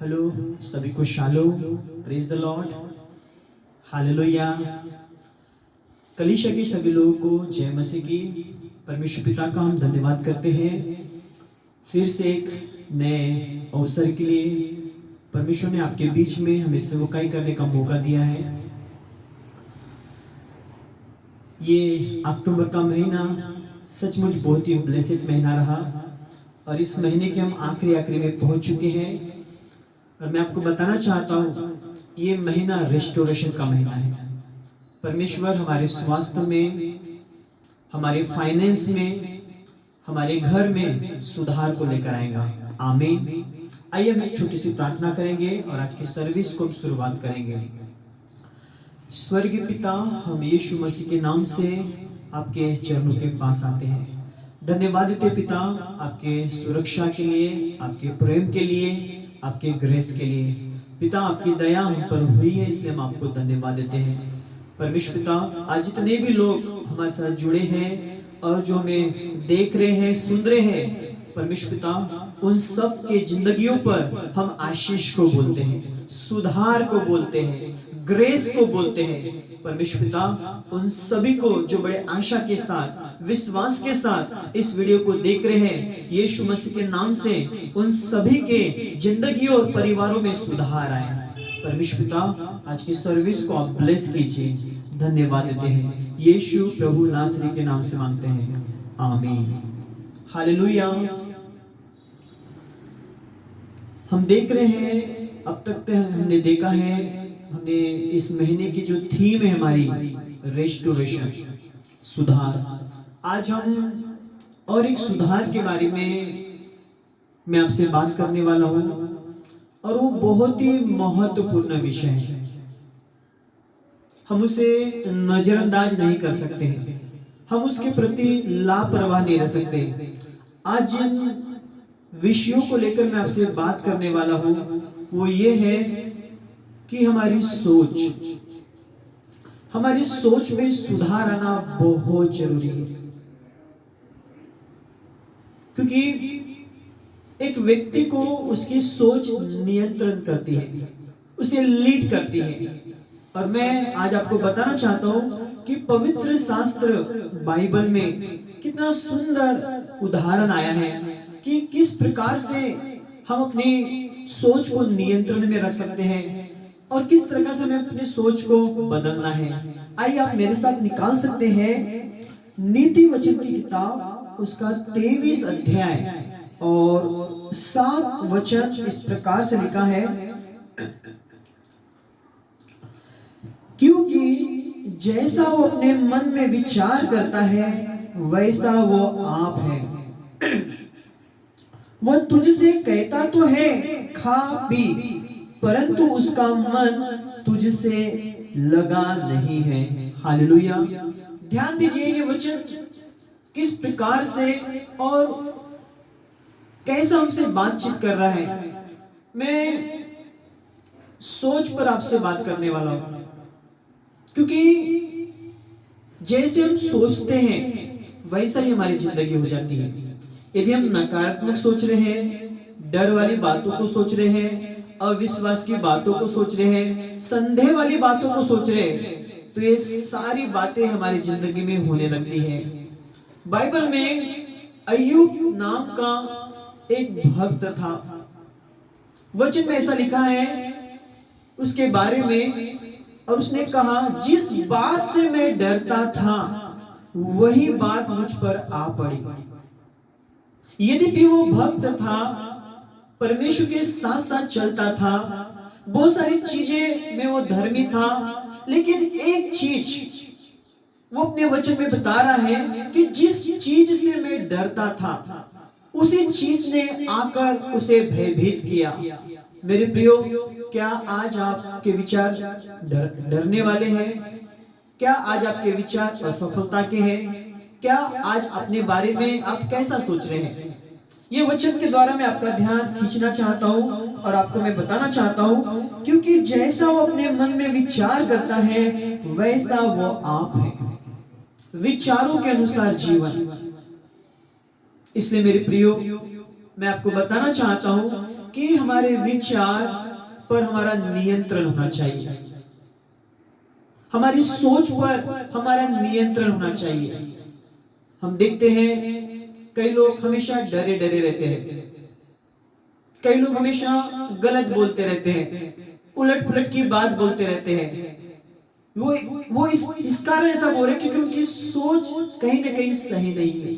Hello, सभी को शालो, praise the Lord, hallelujah. कलीसिया के सभी लोगों को जय मसीह की। परमेश्वर पिता का हम धन्यवाद करते हैं फिर से एक नए अवसर के लिए। परमेश्वर ने आपके बीच में हमें सेवकाई करने का मौका दिया है। ये अक्टूबर का महीना सचमुच बहुत ही ब्लेसेड महीना रहा और इस महीने के हम आखिरी में पहुंच चुके हैं। और मैं आपको बताना चाहता हूँ, ये महीना रेस्टोरेशन का महीना है। परमेश्वर हमारे स्वास्थ्य में, हमारे फाइनेंस में, हमारे घर में सुधार को लेकर आएगा। आमीन। आइए हम एक छोटी सी प्रार्थना करेंगे और आज की सर्विस को शुरुआत करेंगे। स्वर्गीय पिता, हम यीशु मसीह के नाम से आपके चरणों के पास आते हैं। धन्यवाद देते पिता आपके सुरक्षा के लिए, आपके प्रेम के लिए, आपके ग्रेस के लिए। पिता आपकी दया हम पर हुई है, इसलिए हम आपको धन्यवाद देते हैं। परमेश्वर पिता, आज जितने भी लोग हमारे साथ जुड़े हैं और जो हमें देख रहे हैं, सुन रहे हैं, परमेश्वर पिता उन सब के जिंदगियों पर हम आशीष को बोलते हैं, सुधार को बोलते हैं, ग्रेस को बोलते हैं। परमेश्वर पिता उन सभी को जो बड़े आशा के साथ, विश्वास के साथ इस वीडियो को देख रहे हैं, यीशु मसीह के नाम से उन सभी के जिंदगियों और परिवारों में सुधार आए। परमेश्वर पिता आज की सर्विस को आप ब्लेस कीजिए। धन्यवाद देते हैं, यीशु प्रभु नासरी के नाम से मांगते हैं, आमीन। हालेलुया। हम देख रहे हैं, अब तक तो हमने देखा है, हमने इस महीने की जो थीम है हमारी रेस्टोरेशन, सुधार। आज हम और एक सुधार के बारे में मैं आपसे बात करने वाला हूं और वो बहुत ही महत्वपूर्ण विषय है। हम उसे नजरअंदाज नहीं कर सकते, हम उसके प्रति लापरवाह नहीं रह सकते। आज जिन विषयों को लेकर मैं आपसे बात करने वाला हूं वो ये है कि हमारी सोच में सुधार आना बहुत जरूरी है। क्योंकि एक व्यक्ति को उसकी सोच नियंत्रण करती है, उसे लीड करती है। और मैं आज आपको बताना चाहता हूं कि पवित्र शास्त्र बाइबल में कितना सुंदर उदाहरण आया है कि किस प्रकार से हम अपनी सोच को नियंत्रण में रख सकते हैं और किस तरह से हमें अपनी सोच को बदलना है। आइए आप मेरे साथ निकाल सकते हैं नीति वचन की किताब, उसका 23 अध्याय और 7 वचन इस प्रकार से लिखा है, क्योंकि जैसा वो अपने मन में विचार करता है वैसा वो आप है। वो तुझसे कहता तो है खा पी, परंतु उसका मन तुझसे लगा नहीं है। हालेलुया। ध्यान दीजिए, ये वचन किस प्रकार से और कैसा हमसे बातचीत कर रहा है। मैं सोच पर आपसे बात करने वाला हूं, क्योंकि जैसे हम सोचते हैं वैसा ही हमारी जिंदगी हो जाती है। यदि हम नकारात्मक सोच रहे हैं, डर वाली बातों को सोच रहे हैं, अविश्वास की बातों को सोच रहे हैं, संदेह वाली बातों को सोच रहे हैं, तो ये सारी बातें हमारी जिंदगी में होने लगती हैं। बाइबल में अय्यूब नाम का एक भक्त था। वचन में ऐसा लिखा है उसके बारे में, और उसने कहा, जिस बात से मैं डरता था वही बात मुझ पर आ पड़ी। यद्यपि वो भक्त था, परमेश्वर के साथ साथ चलता था, बहुत सारी चीजें में वो धर्मी था, लेकिन एक चीज वो अपने वचन में बता रहा है कि जिस चीज से मैं डरता था उसी चीज ने आकर उसे भयभीत किया। मेरे प्रियो, क्या आज आपके विचार डरने वाले हैं? क्या आज आपके विचार असफलता के हैं? क्या आज अपने बारे में आप कैसा सोच रहे हैं? ये वचन के द्वारा मैं आपका ध्यान खींचना चाहता हूं और आपको मैं बताना चाहता हूं, क्योंकि जैसा वो अपने मन में विचार करता है वैसा वो आप है। विचारों के अनुसार जीवन। इसलिए मेरे प्रियो, मैं आपको बताना चाहता हूं कि हमारे विचार पर हमारा नियंत्रण होना चाहिए, हमारी सोच पर हमारा नियंत्रण होना चाहिए। हम देखते हैं कई लोग हमेशा डरे डरे रहते हैं, कई लोग हमेशा गलत बोलते रहते हैं, उलट पुलट की बात बोलते रहते हैं। वो इस कारण ऐसा बोल रहे क्योंकि उनकी सोच कहीं ना कहीं सही नहीं है।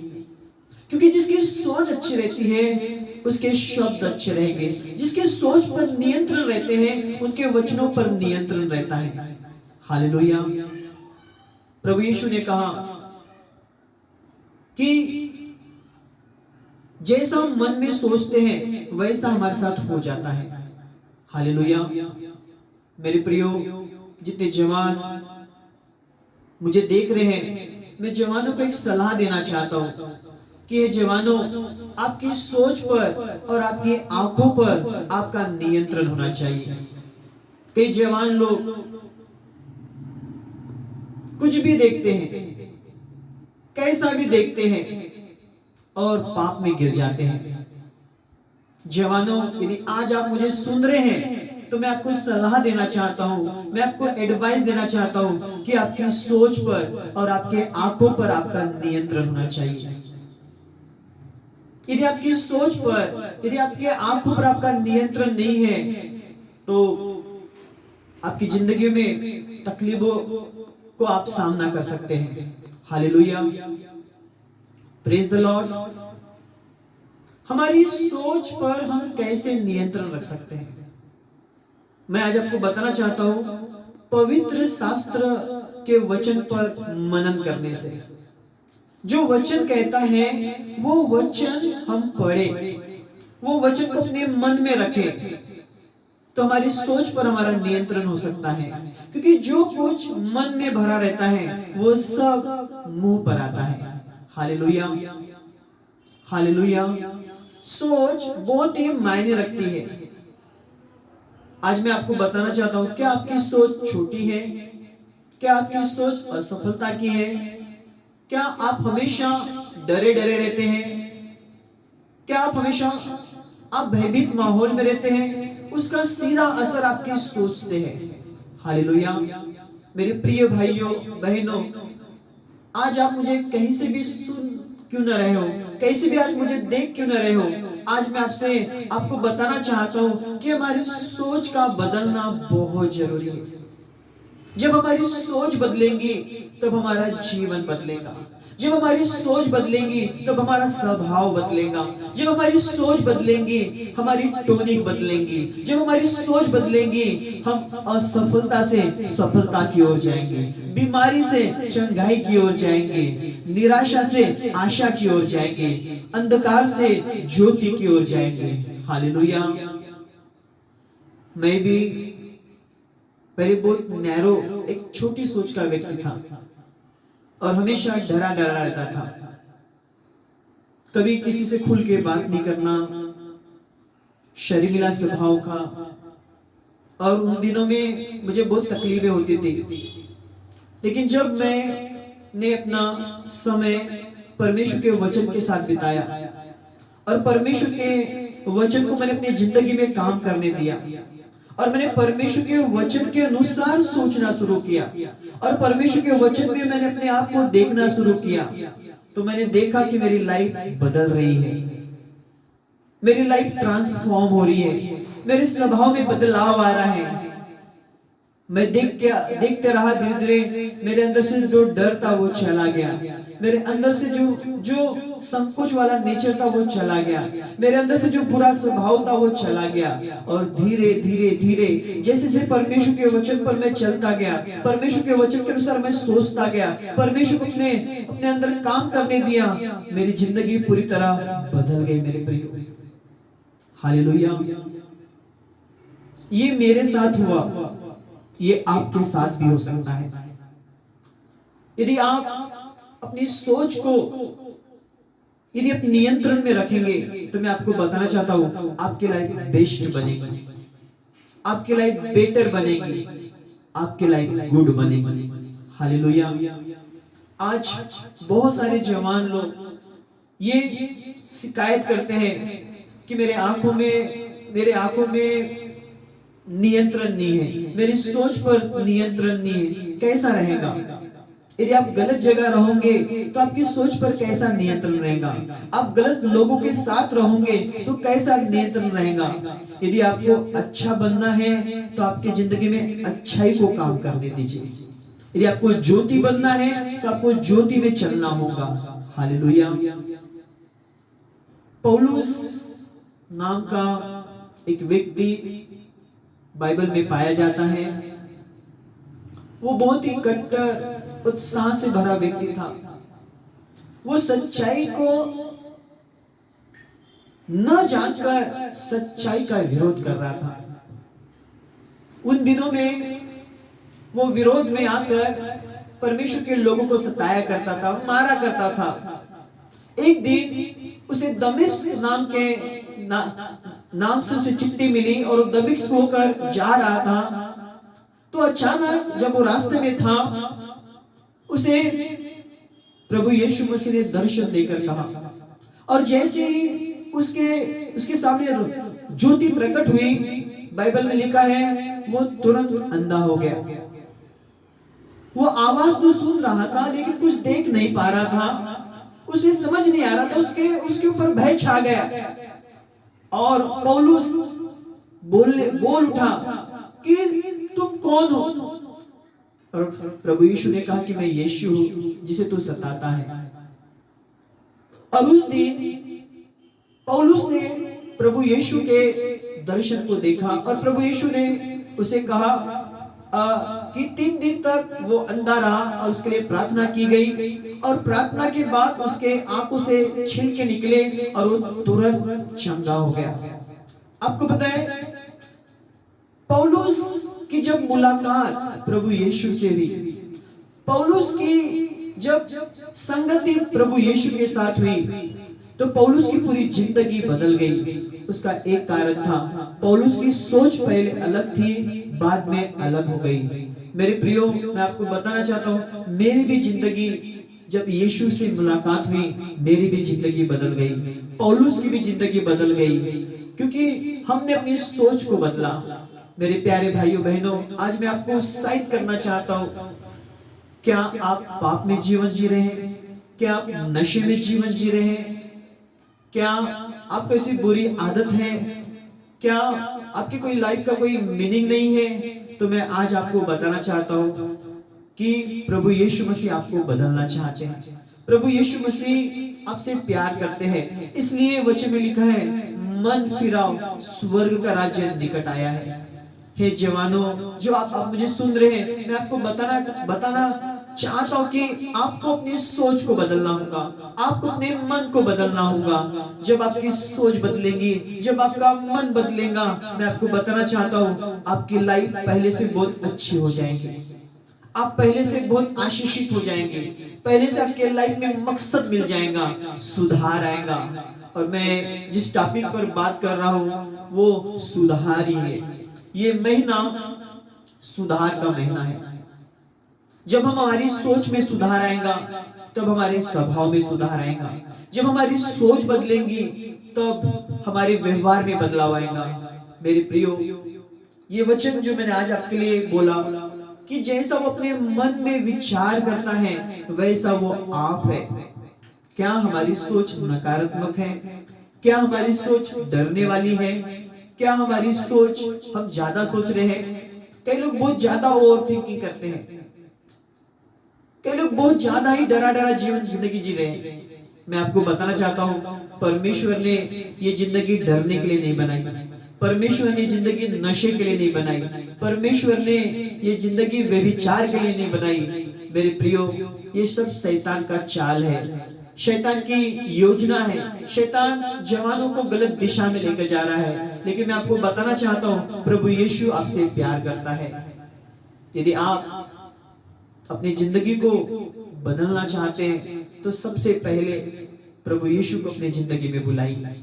क्योंकि जिसकी सोच अच्छी रहती है उसके शब्द अच्छे रहेंगे, जिसके सोच पर नियंत्रण रहते हैं उनके वचनों पर नियंत्रण रहता है। हालेलुया। प्रभु यीशु ने कहा कि जैसा मन में सोचते हैं वैसा हमारे साथ हो जाता है। हालेलुया। मेरे प्रियो, जितने जवान मुझे देख रहे हैं, मैं जवानों को एक सलाह देना चाहता हूं कि ये जवानों, आपकी सोच पर और आपकी आंखों पर आपका नियंत्रण होना चाहिए। कई जवान लोग कुछ भी देखते हैं, कैसा भी देखते हैं और पाप में गिर जाते हैं। जवानों, यदि आज आप मुझे सुन रहे हैं तो मैं आपको सलाह देना चाहता हूं, मैं आपको एडवाइस देना चाहता हूं कि आपकी सोच पर और आपके आंखों पर आपका नियंत्रण होना चाहिए। यदि आपकी सोच पर, यदि आपके आंखों पर आपका नियंत्रण नहीं है तो आपकी जिंदगी में तकलीफों को आप सामना कर सकते हैं। हालेलुया। Praise the Lord. हमारी सोच पर हम कैसे नियंत्रण रख सकते हैं, मैं आज आपको बताना चाहता हूं, पवित्र शास्त्र के वचन पर मनन करने से। जो वचन कहता है वो वचन हम पढ़े, वो वचन को अपने मन में रखें तो हमारी सोच पर हमारा नियंत्रण हो सकता है। क्योंकि जो कुछ मन में भरा रहता है वो सब मुंह पर आता है। हालेलुया। हालेलुया। सोच बहुत ही मायने रखती है। आज मैं आपको बताना चाहता हूं, क्या आपकी सोच छोटी है? क्या आपकी सोच असफलता की है? क्या आप हमेशा डरे डरे रहते हैं? क्या आप हमेशा आप भयभीत माहौल में रहते हैं? उसका सीधा असर आपकी सोच से है। हालेलुया। मेरे प्रिय भाइयों बहनों, आज आप मुझे कहीं से भी सुन क्यों न रहे हो, कहीं से भी आज मुझे देख क्यों न रहे हो, आज मैं आपको बताना चाहता हूं कि हमारी सोच का बदलना बहुत जरूरी है। जब हमारी सोच बदलेंगी तब हमारा जीवन बदलेगा। जब हमारी सोच बदलेंगी तब हमारा स्वभाव बदलेगा। जब हमारी सोच बदलेंगी हमारी टोनिंग बदलेंगी। जब हमारी सोच बदलेंगी हम असफलता से सफलता की ओर जाएंगे, बीमारी से चंगाई की ओर जाएंगे, निराशा से आशा की ओर जाएंगे, अंधकार से ज्योति की ओर जाएंगे। हालेलुया। मैं भी पहले बहुत नैरो, एक छोटी सोच का व्यक्ति था और हमेशा डरा डरा रहता था। कभी किसी से खुल के बात नहीं करना, शर्मीला स्वभाव का, और उन दिनों में मुझे बहुत तकलीफें होती थी। लेकिन जब मैंने अपना समय परमेश्वर के वचन के साथ बिताया और परमेश्वर के वचन को मैंने अपनी जिंदगी में काम करने दिया और मैंने परमेश्वर के वचन के अनुसार सोचना शुरू किया और परमेश्वर के वचन में मैंने अपने आप को देखना शुरू किया, तो मैंने देखा कि मेरी लाइफ बदल रही है, मेरी लाइफ ट्रांसफॉर्म हो रही है, मेरे स्वभाव में बदलाव आ रहा है। मैं देखते रहा, धीरे धीरे मेरे अंदर से जो डर था वो चला गया, मेरे अंदर से जो संकोच वाला नेचर था वो चला गया, मेरे अंदर से जो बुरा स्वभाव था वो चला गया। और धीरे धीरे धीरे जैसे जैसे परमेश्वर के वचन पर मैं चलता गया, परमेश्वर के वचन के अनुसार मैं सोचता गया, परमेश्वर को अपने अंदर काम करने दिया, मेरी जिंदगी पूरी तरह बदल गई मेरे प्रियो। हालेलुया। ये मेरे साथ हुआ, ये आपके साथ भी हो सकता है। यदि आप अपनी सोच को यदि आप नियंत्रण में रखेंगे तो मैं आपको बताना चाहता हूं आपकी लाइफ बेस्ट बनेगी, आपकी लाइफ बेटर बनेगी, आपकी लाइफ गुड बनेगी। हालेलुया। आज बहुत सारे जवान लोग ये शिकायत करते हैं कि मेरे आंखों में मेरे आंखों में नियंत्रण नहीं है, मेरी सोच पर नियंत्रण नहीं है, कैसा रहेगा? यदि आप गलत जगह रहोगे तो आपकी सोच पर कैसा नियंत्रण रहेगा? आप गलत लोगों के साथ रहोगे तो कैसा नियंत्रण रहेगा? यदि आपको अच्छा बनना है तो आपकी जिंदगी में अच्छाई को काम करने दीजिए। यदि आपको ज्योति बनना है तो आपको ज्योति में चलना होगा। हालेलुया। पौलुस नाम का एक व्यक्ति बाइबल में पाया जाता है। वो बहुत ही कट्टर उत्साह से भरा व्यक्ति था। वो सच्चाई को न जानकर सच्चाई का विरोध कर रहा था। उन दिनों में वो विरोध में आकर परमेश्वर के लोगों को सताया करता था, मारा करता था। एक दिन उसे दमिश्क नाम से उसे चिट्ठी मिली और वो दमिश्क होकर जा रहा था। तो अचानक जब वो रास्ते में था, उसे प्रभु यीशु मसीह ने दर्शन देकर कहा, और जैसे ही उसके सामने ज्योति प्रकट हुई, बाइबल में लिखा है वो तुरंत अंधा हो गया। वो आवाज तो सुन रहा था लेकिन कुछ देख नहीं पा रहा था, उसे समझ नहीं आ रहा था, उसके ऊपर भय छा गया। और पौलुस बोल उठा कि तुम कौन हो? और प्रभु यीशु ने कहा कि मैं यीशु हूं जिसे तू सताता है। और उस दिन पौलुस ने प्रभु यीशु के दर्शन को देखा और प्रभु यीशु ने उसे कहा कि 3 दिन तक वो अंधा रहा और उसके लिए प्रार्थना की गई। और प्रार्थना के बाद उसके आंखों से छिलके निकले और वो तुरंत चंगा हो गया। आपको पता है, पौलुस की जब मुलाकात प्रभु यीशु से हुई, पौलुस की जब संगति प्रभु यीशु के साथ हुई, तो पौलुस की पूरी जिंदगी बदल गई। उसका एक कारण था, पौलुस की सोच पहले अलग थी, बाद में अलग हो गई। मेरे प्रियो, मैं आपको बताना चाहता हूँ, मेरी भी जिंदगी जब यीशु से मुलाकात हुई, मेरी भी जिंदगी बदल गई, पौलुस की भी जिंदगी बदल गई, क्योंकि हमने अपनी सोच को बदला। मेरे प्यारे भाइयों बहनों, आज मैं आपको उत्साहित करना चाहता हूँ। क्या आप पाप में जीवन जी रहे हैं? क्या आप नशे में जीवन जी रहे हैं? क्या आपको ऐसी बुरी आदत है? क्या आपकी कोई लाइफ का कोई मीनिंग नहीं है? तो मैं आज आपको बताना चाहता हूँ कि प्रभु यीशु मसीह आपको बदलना चाहते हैं। प्रभु यीशु मसीह आपसे प्यार करते हैं, इसलिए वचन में लिखा है, मन फिराओ, स्वर्ग का राज्य निकट आया है। हे जवानों, जो आप मुझे सुन रहे हैं, मैं आपको बताना चाहता हूँ कि आपको अपनी सोच को बदलना होगा, आपको अपने मन को बदलना होगा। जब आपकी सोच बदलेगी, जब आपका मन बदलेगा, मैं आपको बताना चाहता हूँ, आपकी लाइफ पहले से बहुत अच्छी हो जाएगी, आप पहले से बहुत आशीषित हो जाएंगे, पहले से आपके लाइफ में मकसद मिल जाएगा, सुधार आएगा। और मैं जिस टॉपिक पर बात कर रहा हूँ वो सुधार ही है। ये महीना सुधार का महीना है। जब हमारी सोच में सुधार आएगा तब हमारे स्वभाव में सुधार आएगा। जब हमारी सोच बदलेंगी तब हमारे व्यवहार में बदलाव आएगा। मेरे प्रियो, ये वचन जो मैंने आज आपके लिए बोला कि जैसा वो अपने मन में विचार करता है वैसा वो आप है। क्या हमारी सोच नकारात्मक है? क्या हमारी सोच डरने वाली है? क्या हमारी सोच हम ज्यादा सोच रहे हैं? कई लोग बहुत ज्यादा ओवर थिंकिंग करते हैं, कई लोग बहुत ज्यादा ही डरा जीवन जिंदगी जी रहे हैं। मैं आपको बताना चाहता हूँ, परमेश्वर ने ये जिंदगी डरने के लिए नहीं बनाई, परमेश्वर ने जिंदगी नशे के लिए नहीं बनाई, परमेश्वर ने ये जिंदगी व्यभिचार के लिए नहीं बनाई। मेरे प्रियो, ये सब शैतान का चाल है, शैतान की योजना है। शैतान जवानों को गलत दिशा में लेकर जा रहा है, लेकिन मैं आपको बताना चाहता हूँ, प्रभु यीशु आपसे प्यार करता है। यदि आप अपनी जिंदगी को बदलना चाहते हैं तो सबसे पहले प्रभु यीशु को अपनी जिंदगी में बुलाइए।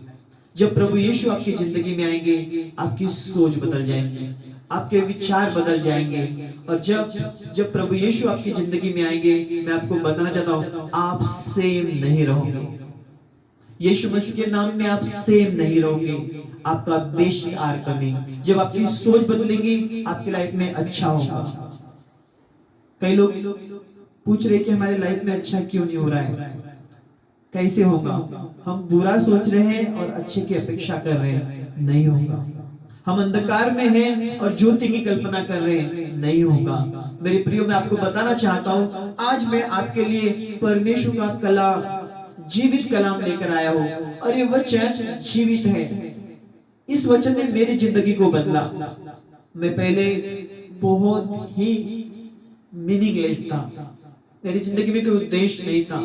जब प्रभु यीशु आपकी जिंदगी में आएंगे, आपकी सोच बदल जाएंगी, आपके विचार बदल जाएंगे। और जब प्रभु यीशु आपकी जिंदगी में आएंगे, मैं आपको बताना चाहता हूँ, आप सेम नहीं रहोगे। यीशु मसीह के नाम में आप सेम नहीं रहोगे, आपका बेस्ट आर कमिंग। जब आपकी सोच बदलेगी आपकी लाइफ में अच्छा होगा। कई लोग पूछ रहे कि हमारे लाइफ में अच्छा क्यों नहीं हो रहा है, कैसे होगा? हम बुरा सोच रहे हैं और अच्छे की अपेक्षा कर रहे हैं, नहीं होगा। हम अंधकार में हैं और ज्योति की कल्पना कर रहे हैं, नहीं होगा। मेरे प्रियो, मैं आपको बताना चाहता हूँ, आज मैं आपके लिए परमेश्वर का कलाम, जीवित कलाम लेकर आया हूँ और ये वचन जीवित है। इस वचन ने मेरी जिंदगी को बदला। मैं पहले बहुत ही मीनिंगलेस था, मेरी जिंदगी में कोई उद्देश्य नहीं था,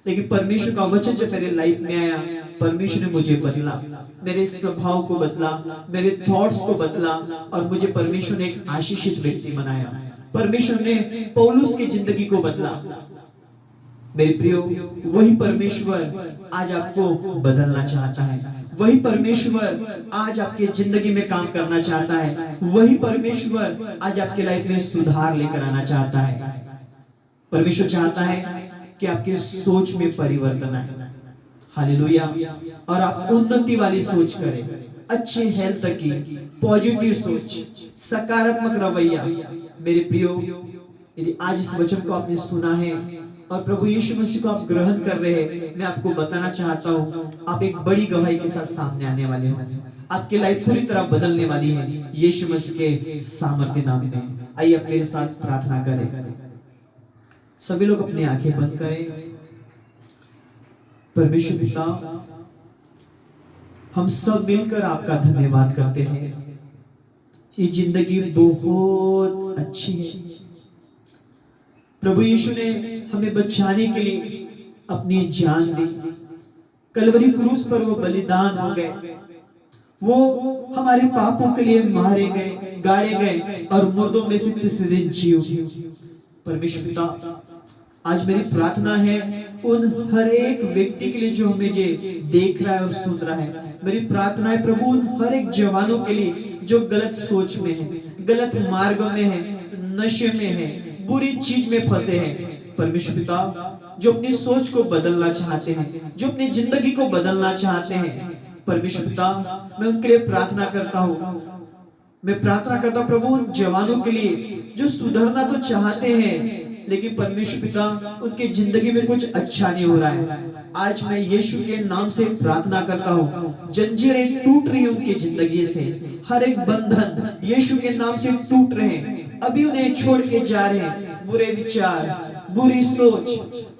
लेकिन परमेश्वर का वचन जब मेरे लाइफ में आया, परमेश्वर ने मुझे बदला, मेरे स्वभाव को बदला, मेरे थॉट्स को बदला और मुझे परमेश्वर ने एक आशीषित व्यक्ति बनाया। परमेश्वर ने पौलुस की जिंदगी को बदला। मेरे प्रियो, वही परमेश्वर आज आपको बदलना चाहता है। वही परमेश्वर आज आपके जिंदगी में काम करना चाहता है। वही परमेश्वर आज आपके लाइफ में सुधार लेकर आना चाहता है। परमेश्वर चाहता है कि आपकी सोच में परिवर्तन आए, हालेलुया, और आप उन्नति वाली सोच करें, अच्छे हेल्थ की, पॉजिटिव सोच, सकारात्मक रवैया। मेरे प्रियो, यदि आज इस वचन को आपने सुना है और प्रभु यीशु मसीह को आप ग्रहण कर रहे हैं, मैं आपको बताना चाहता हूँ, आप एक बड़ी गवाही के साथ सामने आने वाले हो। आपकी लाइफ पूरी तरह बदलने वाली है यीशु मसीह के सामर्थ्य नाम में। आइए आप मेरे साथ प्रार्थना करें। सभी लोग अपनी आंखें बंद करें। परमेश्वर पिता, हम सब मिलकर आपका धन्यवाद करते हैं। ये जिंदगी बहुत अच्छी है। प्रभु यीशु ने हमें बचाने के लिए अपनी जान दी। कलवरी क्रूस पर वो बलिदान हो गए, वो हमारे पापों के लिए मारे गए, गाड़े गए और मुर्दों में से तीसरे दिन जी उठे। परमेश्वर पिता, आज मेरी प्रार्थना है उन हर एक व्यक्ति के लिए जो मुझे देख रहा है और सुन रहा है। मेरी प्रार्थना है प्रभु उन हर एक जवानों के लिए जो गलत सोच में है, गलत मार्ग में है, नशे में है, बुरी चीज में फंसे हैं। परमेश्वर पिता, जो अपनी सोच को बदलना चाहते हैं, जो अपनी जिंदगी को बदलना चाहते हैं, परमेश्वर पिता, मैं उनके लिए प्रार्थना करता हूँ। मैं प्रार्थना करता हूँ प्रभु उन जवानों के लिए जो सुधरना तो चाहते हैं, लेकिन परमेश्वर पिता उनकी जिंदगी में कुछ अच्छा नहीं हो रहा है। आज मैं यीशु के नाम से प्रार्थना करता हूँ, जंजीरें टूट रही हैं उनकी जिंदगी से, हर एक बंधन यीशु के नाम से टूट रहे हैं। अभी उन्हें छोड़ के जा रहे हैं बुरे विचार, बुरी सोच,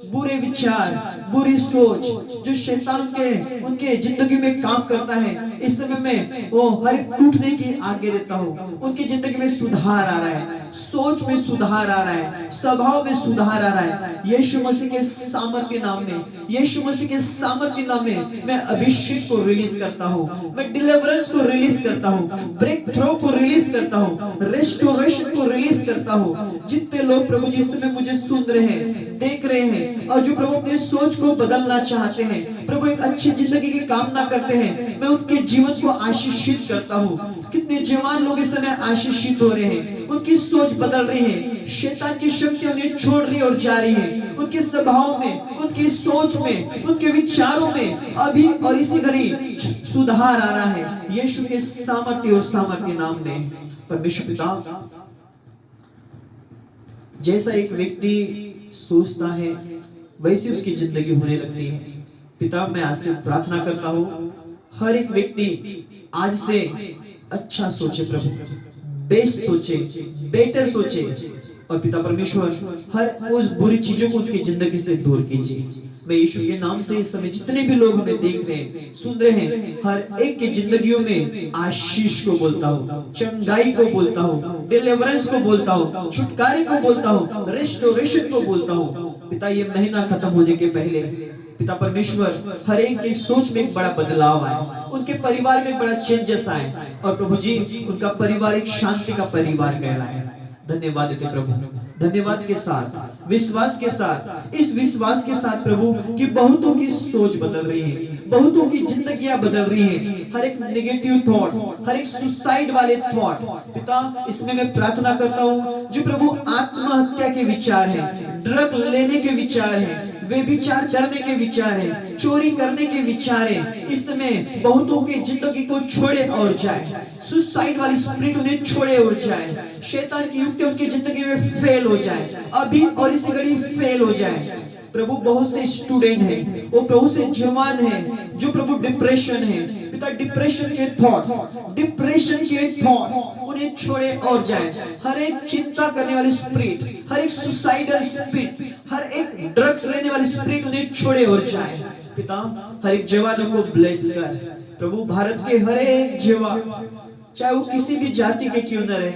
बुरे विचार, बुरी सोच जो शैतान के उनके जिंदगी में काम करता है। इस समय में वो हर एक टूटने की आज्ञा देता हूँ। उनकी जिंदगी में सुधार आ रहा है, सोच में सुधार आ रहा है, स्वभाव में सुधार आ रहा है। यीशु मसीह के सामर्थ्य नाम में, यीशु मसीह के सामर्थ्य नाम में मैं अभिषेक को रिलीज करता हूँ, मैं डिलीवरेंस को रिलीज करता हूँ, ब्रेक थ्रू को रिलीज करता हूँ, रेस्टोरेशन को रिलीज करता हूँ। जितने लोग प्रभु जी इस समय मुझे सुन रहे हैं, देख रहे हैं और जो प्रभु अपनी सोच को बदलना चाहते हैं, प्रभु एक अच्छी जिंदगी की कामना करते हैं, मैं उनके जीवन को आशीषित करता हूँ। कितने जवान लोग इस समय आशीषित हो रहे हैं, उनकी सोच बदल रही है, शैतान की शक्ति उन्हें छोड़ रही और जा रही है। उनके स्वभाव में, उनकी सोच में, उनके विचारों में अभी और इसी घड़ी सुधार आ रहा है यीशु के सामर्थ्य और सामर्थ्य नाम में। परमेश्वर पिता, जैसा एक व्यक्ति सोचता है वैसी उसकी जिंदगी होने लगती है। पिता, मैं आज से प्रार्थना करता हूँ हर एक व्यक्ति आज से अच्छा सोचे प्रभु, बेस्ट सोचे, बेटर सोचे। और पिता परमेश्वर, हर उस बुरी चीजों को उनकी जिंदगी से दूर कीजिए। मैं यीशु के नाम से इस समय जितने भी लोग हमें देख रहे हैं, सुन रहे हैं, हर एक की जिंदगियों में आशीष को बोलता हूँ, चंगाई को बोलता हूँ, डिलीवरेंस को बोलता हूँ, छुटकारे को बोलता हूँ, रेस्टोरेशन को बोलता हूँ। पिता, ये महीना खत्म होने के पहले पिता परमेश्वर हर एक की सोच में एक बड़ा बदलाव आए, उनके परिवार में बड़ा चेंजेस आए और प्रभु जी उनका परिवार एक शांति का परिवार कहलाए। धन्यवाद देते प्रभु, धन्यवाद के साथ, विश्वास के साथ, इस विश्वास के साथ प्रभु कि बहुतों की सोच बदल रही है, बहुतों की जिंदगियां बदल रही है। हर एक नेगेटिव थॉट्स, हर एक सुसाइड वाले थॉट, पिता इसमें मैं प्रार्थना करता हूँ जो प्रभु आत्महत्या के विचार है, ड्रग लेने के विचार है, व्यभिचार करने के विचार है, चोरी करने के विचार है, इस समय बहुतों की जिंदगी को छोड़े और जाए। सुसाइड वाली स्पिरिट उन्हें छोड़े और जाए। शैतान की युक्ति उनकी जिंदगी में फेल हो जाए, अभी और इसी घड़ी फेल हो जाए। प्रभु बहुत से स्टूडेंट हैं, वो बहुत से जवान हैं जो प्रभु डिप्रेशन है पिता, डिप्रेशन के थॉट्स उन्हें छोड़े और जाए। हर एक चिंता करने वाली स्पिरिट, हर एक सुसाइडल स्पिरिट, हर एक ड्रग्स लेने वाली स्पिरिट उन्हें छोड़े और जाए। पिता, हर एक जवानों को ब्लेस कर प्रभु। भारत के हर एक जवान, चाहे वो किसी भी जाति के क्यों न रहे,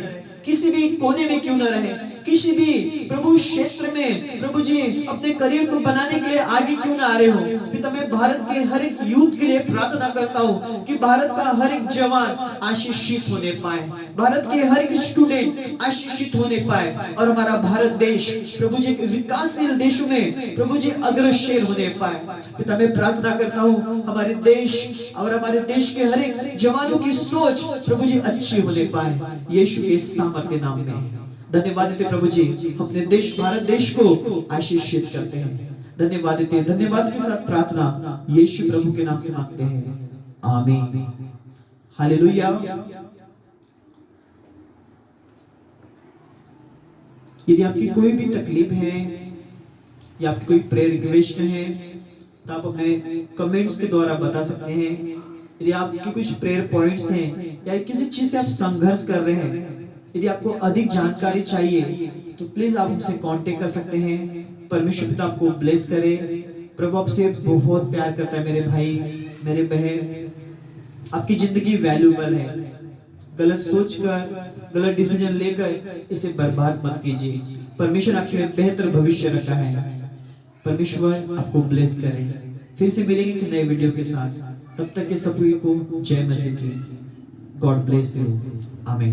किसी भी कोने में क्यों न रहे, किसी भी प्रभु क्षेत्र में प्रभु जी अपने करियर को बनाने के लिए आगे क्यों ना आ रहे हो पिता, मैं भारत के हर एक यूथ के लिए प्रार्थना करता हूँ कि भारत का हर एक जवान आशीषित होने पाए, भारत के हर एक स्टूडेंट आशीषित होने पाए, और हमारा भारत देश प्रभु जी विकासशील देशों में प्रभु जी अग्रसर होने पाए। पिता, मैं प्रार्थना करता हूँ हमारे देश और हमारे देश के हर एक जवानों की सोच प्रभु जी अच्छी होने पाए, यीशु के सामर्थ्य नाम में। धन्यवाद देते प्रभु जी, अपने देश भारत देश को आशीषित करते हैं। धन्यवाद देते, धन्यवाद के साथ प्रार्थना यीशु प्रभु के नाम से मांगते हैं, आमीन, हालेलुया। यदि आपकी कोई भी तकलीफ है या आपकी कोई प्रेयर रिक्वेस्ट है तो आप अपने कमेंट्स के द्वारा बता सकते हैं। यदि आपकी कुछ प्रेयर पॉइंट्स हैं या किसी चीज से आप संघर्ष कर रहे हैं, यदि आपको अधिक जानकारी चाहिए तो प्लीज आप हमसे कांटेक्ट कर सकते हैं। परमेश्वर पिता आपको ब्लेस करे। प्रभु आपसे बहुत प्यार करता है मेरे भाई, मेरे बहन। आपकी जिंदगी वैल्यूएबल है। गलत सोचकर, गलत डिसीजन लेकर इसे बर्बाद मत कीजिए। परमेश्वर आपके लिए बेहतर भविष्य रखा है। परमेश्वर आपको ब्लेस करे। फिर से मिलेंगे एक नए वीडियो के साथ। तब तक के सभी को जय मसीह की। गॉड ब्लेस यू, आमीन।